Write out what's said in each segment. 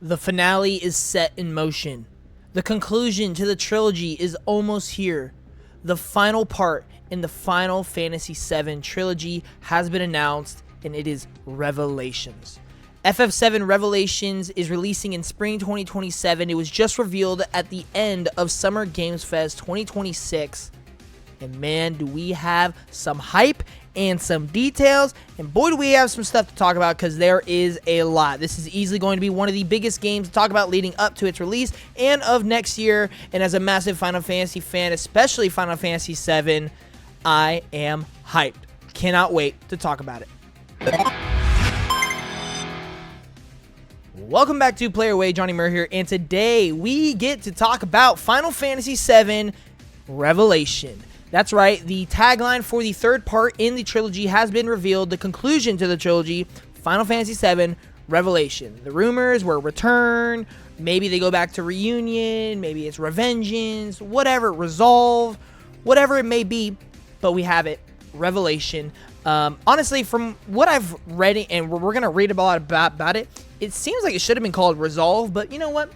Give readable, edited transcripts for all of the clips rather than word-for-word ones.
The finale is set in motion. The conclusion to the trilogy is almost here. The final part in the Final Fantasy VII trilogy has been announced, and it is Revelations. FF7 Revelations is releasing in spring 2027. It was just revealed at the end of Summer Games Fest 2026. And man, do we have some hype and some details, and boy do we have some stuff to talk about, because there is a lot. This is easily going to be one of the biggest games to talk about leading up to its release and of next year. And as a massive Final Fantasy fan, especially Final Fantasy VII, I am hyped. Cannot wait to talk about it. Welcome back to Player Way. Johnnymmer here, and today we get to talk about Final Fantasy VII Revelation. That's right, the tagline for the third part in the trilogy has been revealed. The conclusion to the trilogy, Final Fantasy VII Revelation. The rumors were return, maybe they go back to reunion, maybe it's revengeance, whatever, resolve, whatever it may be, but we have it, Revelation. Honestly, from what I've read, and we're going to read a lot about it, it seems like it should have been called Resolve, but you know what?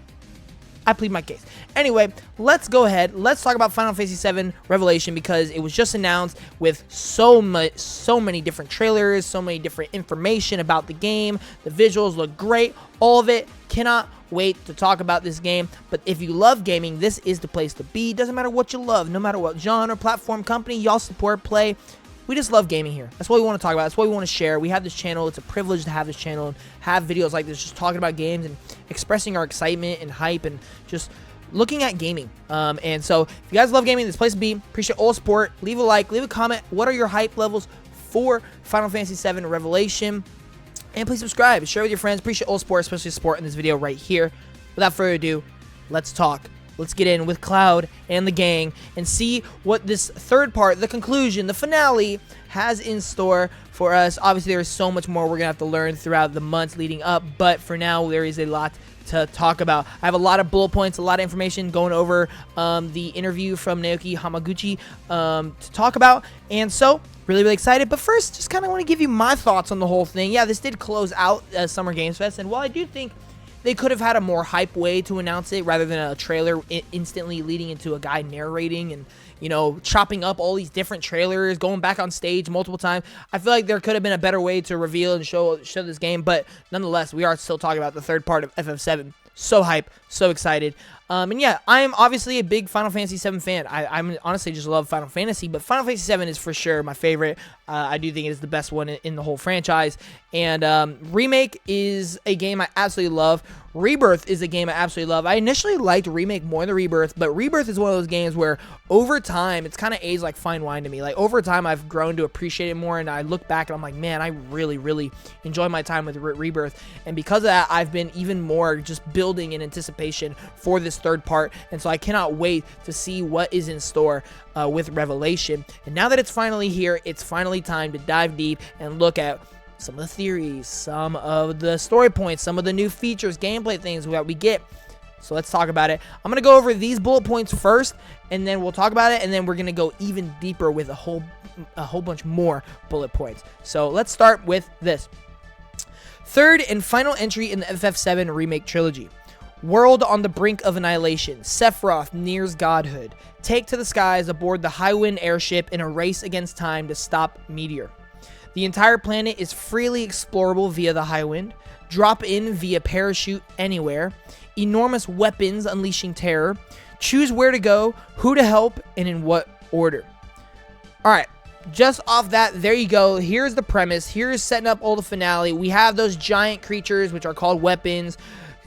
I plead my case. Anyway, let's go ahead. Let's talk about Final Fantasy VII Revelation, because it was just announced with so many different trailers, so many different information about the game. The visuals look great. All of it. Cannot wait to talk about this game. But if you love gaming, this is the place to be. Doesn't matter what you love, no matter what genre, platform, company y'all support, play. We just love gaming here. That's what we want to talk about. That's what we want to share. We have this channel. It's a privilege to have this channel and have videos like this, just talking about games and expressing our excitement and hype and just looking at gaming. And so if you guys love gaming, this place to be. Appreciate all support. Leave a like, leave a comment. What are your hype levels for Final Fantasy VII Revelation? And please subscribe. Share with your friends. Appreciate all support, especially support in this video right here. Without further ado, let's talk. Let's get in with Cloud and the gang and see what this third part, the conclusion, the finale, has in store for us. Obviously, there is so much more we're going to have to learn throughout the months leading up, but for now, there is a lot to talk about. I have a lot of bullet points, a lot of information going over the interview from Naoki Hamaguchi to talk about, and so really excited. But first, just kind of want to give you my thoughts on the whole thing. Yeah, this did close out Summer Games Fest, and while I do think they could have had a more hype way to announce it rather than a trailer instantly leading into a guy narrating and, you know, chopping up all these different trailers, going back on stage multiple times. I feel like there could have been a better way to reveal and show this game, but nonetheless, we are still talking about the third part of FF7. So hype, so excited. And yeah, I'm obviously a big Final Fantasy VII fan. I honestly just love Final Fantasy, but Final Fantasy VII is for sure my favorite. I do think it is the best one in the whole franchise. And Remake is a game I absolutely love. Rebirth is a game I absolutely love. I initially liked Remake more than Rebirth, but Rebirth is one of those games where over time, it's kind of aged like fine wine to me. Like over time, I've grown to appreciate it more, and I look back and I'm like, man, I really enjoy my time with Rebirth. And because of that, I've been even more just building in anticipation for this third part, and so I cannot wait to see what is in store with Revelation. And now that it's finally here, it's finally time to dive deep and look at some of the theories, some of the story points, some of the new features, gameplay things that we get. So let's talk about it. I'm going to go over these bullet points first, and then we'll talk about it, and then we're going to go even deeper with a whole bunch more bullet points. So let's start with this. Third and final entry in the FF7 Remake trilogy. World on the brink of annihilation. Sephiroth nears godhood. Take to the skies aboard the Highwind airship in a race against time to stop Meteor. The entire planet is freely explorable via the Highwind. Drop in via parachute anywhere. Enormous weapons unleashing terror. Choose where to go, who to help, and in what order. Alright, just off that, there you go. Here's the premise. Here's setting up all the finale. We have those giant creatures, which are called weapons.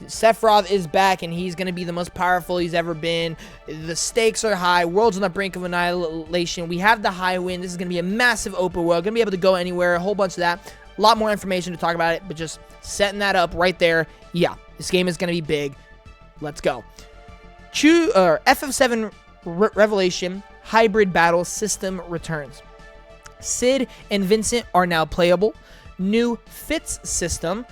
Sephiroth is back, and he's going to be the most powerful he's ever been. The stakes are high. World's on the brink of annihilation. We have the Highwind. This is going to be a massive open world. Going to be able to go anywhere. A whole bunch of that. A lot more information to talk about it, but just setting that up right there. Yeah, this game is going to be big. Let's go. FF7 Revelation Hybrid Battle System returns. Cid and Vincent are now playable. New Fits system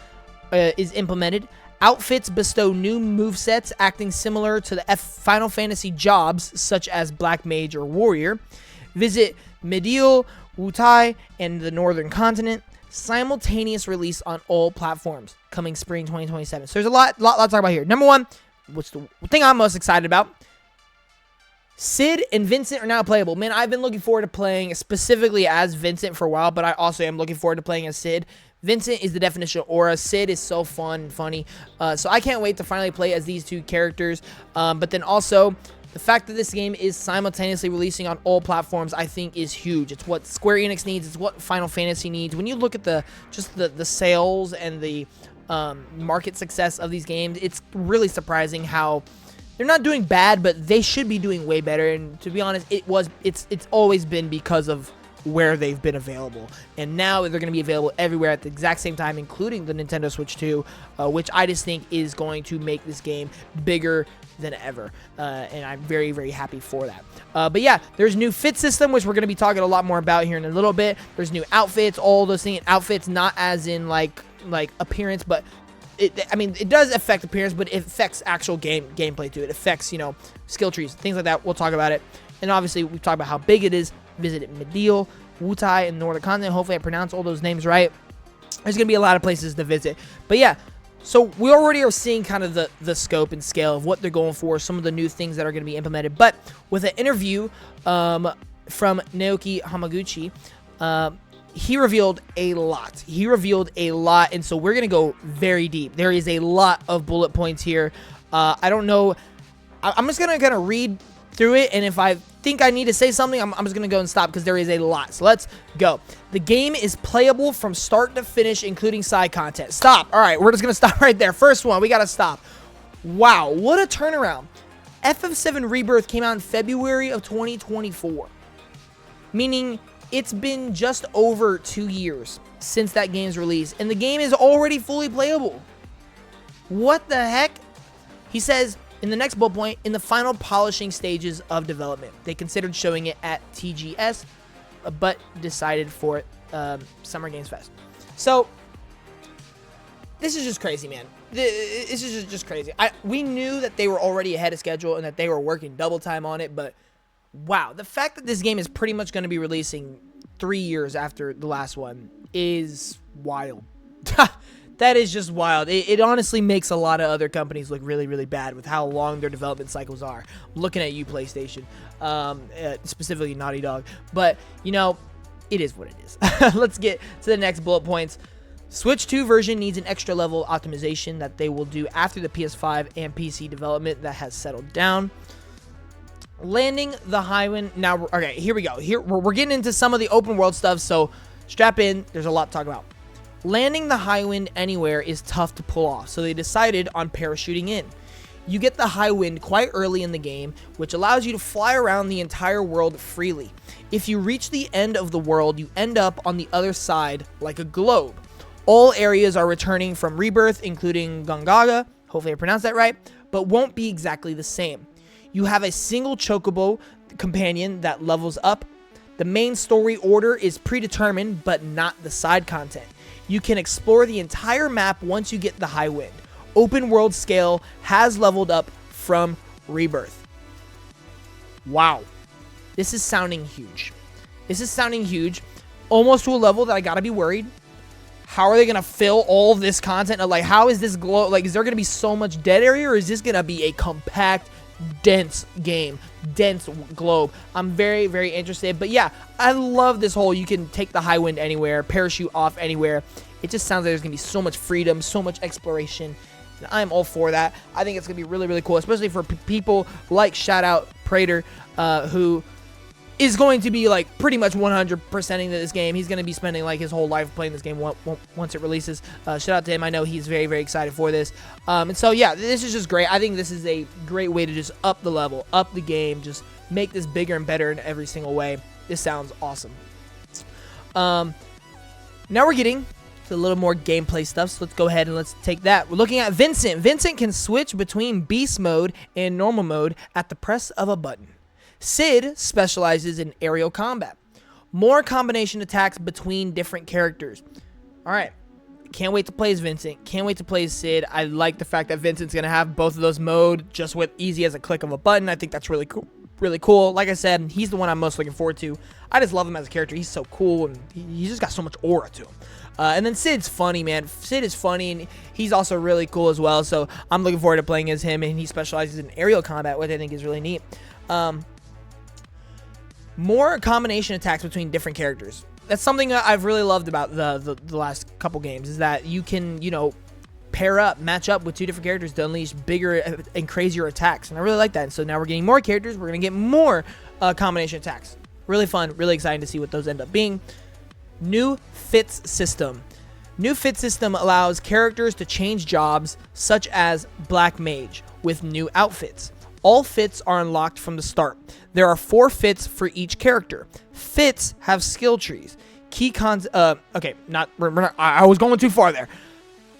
is implemented. Outfits bestow new movesets acting similar to the Final Fantasy jobs, such as Black Mage or Warrior. Visit Medial, Wutai, and the Northern Continent. simultaneous release on all platforms coming spring 2027. So there's a lot to talk about here. Number one, what's the thing I'm most excited about? Sid and Vincent are now playable. Man, I've been looking forward to playing specifically as Vincent for a while, but I also am looking forward to playing as Sid. Vincent is the definition of aura. Sid is so fun and funny. So I can't wait to finally play as these two characters. But then also, the fact that this game is simultaneously releasing on all platforms, I think, is huge. It's what Square Enix needs. It's what Final Fantasy needs. When you look at the sales and the market success of these games, it's really surprising how they're not doing bad, but they should be doing way better. And to be honest, it's always been because of where they've been available. And now they're going to be available everywhere at the exact same time, including the Nintendo Switch 2, which I just think is going to make this game bigger than ever. And I'm very, very happy for that. But yeah, there's new fit system, which we're going to be talking a lot more about here in a little bit. There's new outfits, all those things. Outfits not as in like appearance, but it does affect appearance, but it affects actual gameplay too. It affects, skill trees, things like that. We'll talk about it. And obviously, we've talked about how big it is. Visit Mideel, Wutai, and Northern Continent. Hopefully, I pronounced all those names right. There's going to be a lot of places to visit. But yeah, so we already are seeing kind of the scope and scale of what they're going for, some of the new things that are going to be implemented. But with an interview from Naoki Hamaguchi, he revealed a lot. And so we're going to go very deep. There is a lot of bullet points here. I don't know. I'm just going to kind of read through it. And if I think I need to say something, I'm just going to go and stop because there is a lot. So let's go. The game is playable from start to finish, including side content. Stop. All right. We're just going to stop right there. First one. We got to stop. Wow. What a turnaround. FF7 Rebirth came out in February of 2024. Meaning it's been just over 2 years since that game's release, and the game is already fully playable. What the heck? He says in the next bullet point, in the final polishing stages of development. They considered showing it at TGS, but decided for Summer Games Fest. So this is just crazy, man. This is just crazy. We knew that they were already ahead of schedule and that they were working double time on it, but wow, the fact that this game is pretty much going to be releasing 3 years after the last one is wild. That is just wild. It honestly makes a lot of other companies look really, really bad with how long their development cycles are. I'm looking at you, PlayStation, specifically Naughty Dog. But, it is what it is. Let's get to the next bullet points. Switch 2 version needs an extra level optimization that they will do after the PS5 and PC development that has settled down. Landing the Highwind. Now, okay, here we go. Here we're getting into some of the open world stuff, so strap in. There's a lot to talk about. Landing the Highwind anywhere is tough to pull off, so they decided on parachuting in. You get the Highwind quite early in the game, which allows you to fly around the entire world freely. If you reach the end of the world, you end up on the other side like a globe. All areas are returning from Rebirth, including Gongaga, hopefully I pronounced that right, but won't be exactly the same. You have a single chocobo companion that levels up. The main story order is predetermined, but not the side content. You can explore the entire map once you get the Highwind. Open world scale has leveled up from Rebirth. Wow. This is sounding huge. Almost to a level that I gotta be worried. How are they gonna fill all of this content? Like, how is this is there gonna be so much dead area, or is this gonna be a compact, dense game, dense globe? I'm very, very interested. But yeah, I love this whole you can take the Highwind anywhere, parachute off anywhere. It just sounds like there's gonna be so much freedom, so much exploration, and I'm all for that. I think it's gonna be really, really cool, especially for people like shout out Prater, who is going to be like pretty much 100%ing this game. He's going to be spending like his whole life playing this game once it releases. Shout out to him. I know he's very, very excited for this. And so, yeah, this is just great. I think this is a great way to just up the level, up the game, just make this bigger and better in every single way. This sounds awesome. Now we're getting to a little more gameplay stuff, so let's go ahead and let's take that. We're looking at Vincent. Vincent can switch between beast mode and normal mode at the press of a button. Sid specializes in aerial combat. More combination attacks between different characters. Alright. Can't wait to play as Vincent. Can't wait to play as Sid. I like the fact that Vincent's going to have both of those modes just with easy as a click of a button. I think that's really cool. really cool. Like I said, he's the one I'm most looking forward to. I just love him as a character. He's so cool, and he's just got so much aura to him. And then Sid's funny, man. Sid is funny, and he's also really cool as well. So I'm looking forward to playing as him, and he specializes in aerial combat, which I think is really neat. More combination attacks between different characters. That's something that I've really loved about the last couple games, is that you can, pair up, match up with two different characters to unleash bigger and crazier attacks. And I really like that. And so now we're getting more characters. We're going to get more combination attacks. Really fun, really exciting to see what those end up being. New Fits System. New Fit System allows characters to change jobs, such as Black Mage, with new outfits. All fits are unlocked from the start. There are 4 fits for each character. Fits have skill trees. Okay, I was going too far there.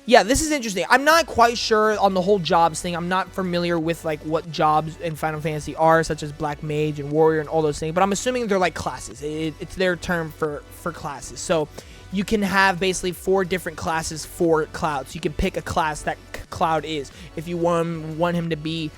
Yeah, this is interesting. I'm not quite sure on the whole jobs thing. I'm not familiar with like what jobs in Final Fantasy are, such as Black Mage and Warrior and all those things. But I'm assuming they're like classes. It's their term for classes. So you can have basically 4 different classes for Cloud. So you can pick a class that Cloud is. If you want him to be,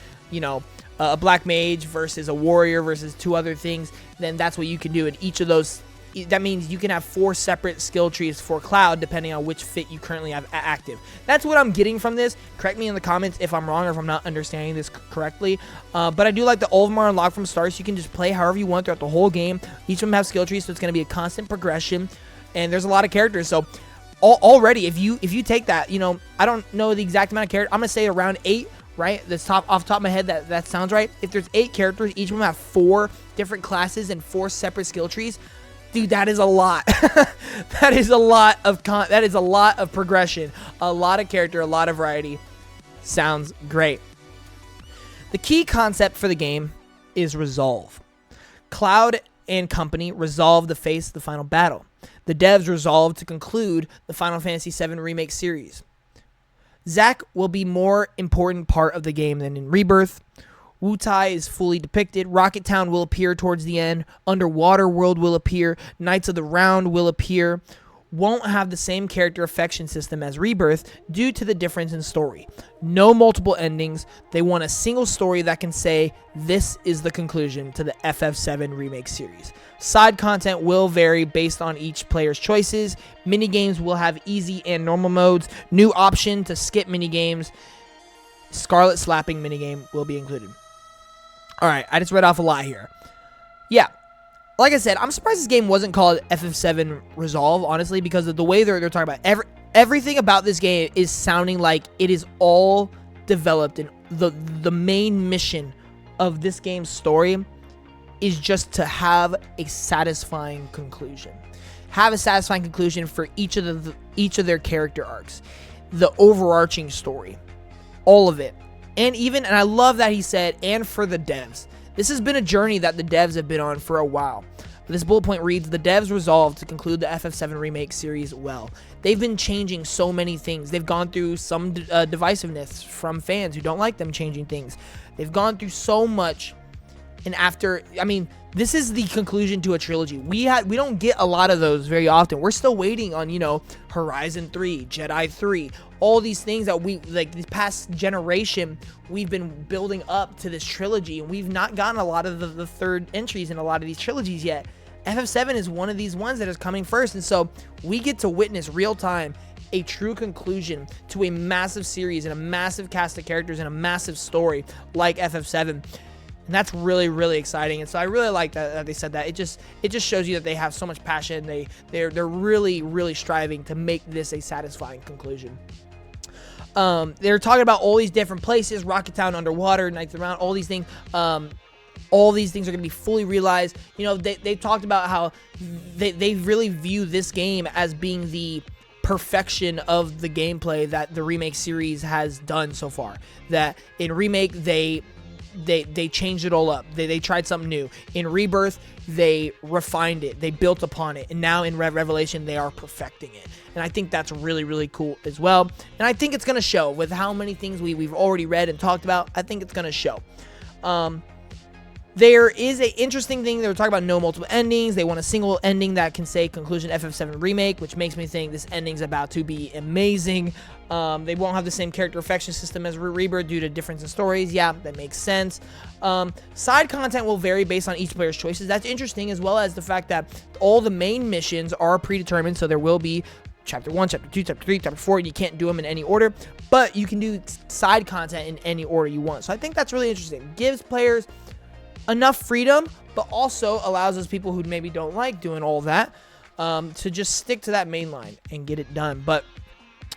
a Black Mage versus a Warrior versus 2 other things, then that's what you can do. And each of those, that means you can have 4 separate skill trees for Cloud depending on which fit you currently have active. That's what I'm getting from this. Correct me in the comments if I'm wrong or if I'm not understanding this correctly. But I do like the all of them are unlocked from start, so you can just play however you want throughout the whole game. Each of them have skill trees, so it's going to be a constant progression. And there's a lot of characters, so already if you take that, I don't know the exact amount of characters. I'm going to say around 8. Right? Off the top of my head, that sounds right. If there's 8 characters, each of them have 4 different classes and 4 separate skill trees. Dude, that is a lot. That is a lot of progression, a lot of character, a lot of variety. Sounds great. The key concept for the game is resolve. Cloud and company resolve to face the final battle. The devs resolve to conclude the Final Fantasy VII Remake series. Zack will be more important part of the game than in Rebirth. Wutai is fully depicted. Rocket Town will appear towards the end. Underwater World will appear. Knights of the Round will appear. Won't have the same character affection system as Rebirth due to the difference in story. No multiple endings. They want a single story that can say, this is the conclusion to the FF7 Remake series. Side content will vary based on each player's choices. Minigames will have easy and normal modes. New option to skip minigames. Scarlet slapping minigame will be included. Alright, I just read off a lot here. Yeah. Like I said, I'm surprised this game wasn't called FF7 Resolve, honestly, because of the way they're talking about everything about this game is sounding like it is all developed, and the main mission of this game's story is just to have a satisfying conclusion. Have a satisfying conclusion for each of their character arcs. The overarching story. All of it. And I love that he said, and for the devs. This has been a journey that the devs have been on for a while. This bullet point reads, the devs resolved to conclude the FF7 Remake series well. They've been changing so many things. They've gone through some divisiveness from fans who don't like them changing things. They've gone through so much. And this is the conclusion to a trilogy. We don't get a lot of those very often. We're still waiting on, Horizon 3, Jedi 3, all these things that this past generation, we've been building up to this trilogy, and we've not gotten a lot of the third entries in a lot of these trilogies yet. FF7 is one of these ones that is coming first, and so we get to witness real time a true conclusion to a massive series and a massive cast of characters and a massive story like FF7. And that's really, really exciting. And so I really like that they said that. It just shows you that they have so much passion. They're really, really striving to make this a satisfying conclusion. They're talking about all these different places, Rocket Town, Underwater, Knights of the Round, all these things. All these things are going to be fully realized. They talked about how they really view this game as being the perfection of the gameplay that the Remake series has done so far. That in Remake, they changed it all up. They tried something new. In Rebirth, they refined it. They built upon it. And now in Revelation, they are perfecting it. And I think that's really, really cool as well. And I think it's going to show with how many things we've already read and talked about. I think it's going to show. There is a interesting thing. They were talking about no multiple endings. They want a single ending that can say conclusion FF7 remake, which makes me think this ending's about to be amazing. They won't have the same character affection system as Rebirth due to difference in stories. Yeah, that makes sense. Side content will vary based on each player's choices. That's interesting, as well as the fact that all the main missions are predetermined, so there will be Chapter 1, Chapter 2, Chapter 3, Chapter 4. You can't do them in any order, but you can do side content in any order you want. So I think that's really interesting. Gives players enough freedom, but also allows us people who maybe don't like doing all that to just stick to that main line and get it done. But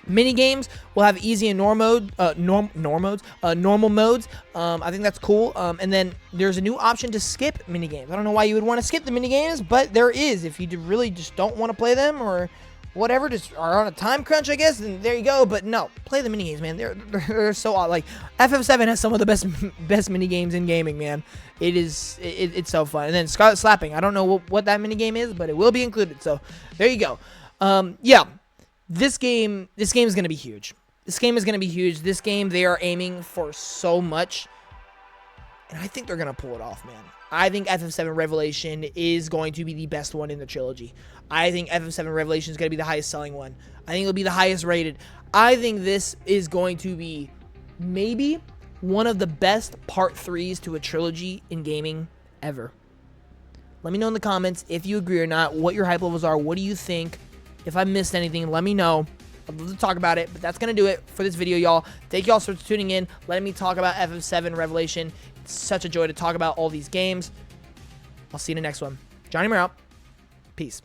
mini games will have easy and normal modes. I think that's cool. And then there's a new option to skip mini games. I don't know why you would want to skip the mini games, but there is. If you really just don't want to play them or whatever, just are on a time crunch, I guess, and there you go. But no, play the mini games, man. They're so odd. Like FF7 has some of the best mini games in gaming, man. It's so fun. And then Scarlet Slapping. I don't know what that mini game is, but it will be included. So there you go. Yeah, this game is gonna be huge. This game is gonna be huge. This game, they are aiming for so much, and I think they're gonna pull it off, man. I think FF7 Revelation is going to be the best one in the trilogy. I think FF7 Revelation is going to be the highest selling one. I think it'll be the highest rated. I think this is going to be maybe one of the best part 3s to a trilogy in gaming ever. Let me know in the comments if you agree or not, what your hype levels are. What do you think? If I missed anything, let me know. I'd love to talk about it, but that's going to do it for this video, y'all. Thank y'all for tuning in, letting me talk about FF7 Revelation. It's such a joy to talk about all these games. I'll see you in the next one. Johnnymmer out. Peace.